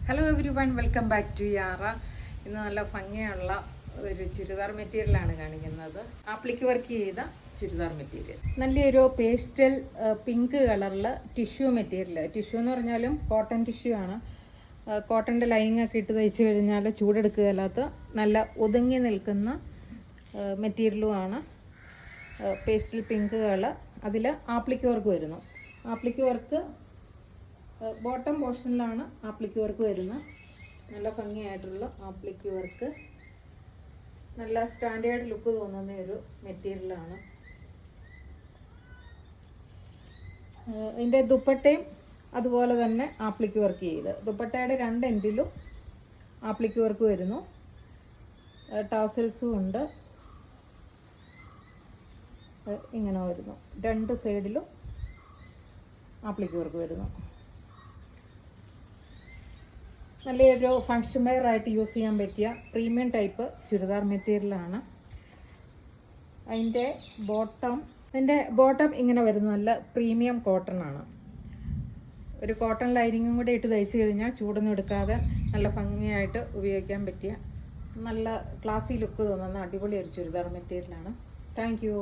Hello everyone, welcome back to യാറ. ഇന്ന് നല്ല ഭംഗിയുള്ള ഒരു ചുരിദാർ മെറ്റീരിയലാണ് കാണിക്കുന്നത്. ആപ്ലിക്ക് വർക്ക് ചെയ്ത ചുരിദാർ മെറ്റീരിയൽ, നല്ലൊരു പേസ്റ്റൽ പിങ്ക് കളറിൽ ടിഷ്യൂ മെറ്റീരിയൽ. ടിഷ്യൂ എന്ന് പറഞ്ഞാലും കോട്ടൺ ടിഷ്യൂ ആണ്. കോട്ടൻ്റെ ലൈനിങ് ഒക്കെ ഇട്ട് തയ്ച്ച് കഴിഞ്ഞാൽ ചൂടെടുക്കുകയല്ലാത്ത നല്ല ഒതുങ്ങി നിൽക്കുന്ന മെറ്റീരിയലുമാണ്. പേസ്റ്റൽ പിങ്ക് കളർ, അതിൽ ആപ്ലിക്ക് വർക്ക് വരുന്നു. ആപ്ലിക്ക് വർക്ക് ബോട്ടം പോർഷനിലാണ് ആപ്ലിക്ക് വർക്ക് വരുന്നത്. നല്ല ഭംഗിയായിട്ടുള്ള ആപ്ലിക്ക് വർക്ക്, നല്ല സ്റ്റാൻഡേർഡ് ലുക്ക് തോന്നുന്ന ഒരു മെറ്റീരിയലാണ്. ഇതിൻ്റെ ദുപ്പട്ടയും അതുപോലെ തന്നെ ആപ്ലിക്ക് വർക്ക് ചെയ്ത്, ദുപ്പട്ടയുടെ രണ്ട് എൻഡിലും ആപ്ലിക്ക് വർക്ക് വരുന്നു. ടാസൽസും ഉണ്ട്, ഇങ്ങനെ വരുന്നു. രണ്ട് സൈഡിലും ആപ്ലിക്ക് വർക്ക് വരുന്നു. നല്ലൊരു ഫങ്ഷൻ വെയർ ആയിട്ട് യൂസ് ചെയ്യാൻ പറ്റിയ പ്രീമിയം ടൈപ്പ് ചുരിദാർ മെറ്റീരിയലാണ്. അതിൻ്റെ ബോട്ടം ഇങ്ങനെ വരുന്ന നല്ല പ്രീമിയം കോട്ടൺ ആണ്. ഒരു കോട്ടൺ ലൈനിങ്ങും കൂടെ ഇട്ട് തയ്ച്ച് കഴിഞ്ഞാൽ ചൂടൊന്നും എടുക്കാതെ നല്ല ഭംഗിയായിട്ട് ഉപയോഗിക്കാൻ പറ്റിയ നല്ല ക്ലാസി ലുക്ക് തോന്നുന്ന അടിപൊളി ഒരു ചുരിദാർ മെറ്റീരിയലാണ്. Thank you.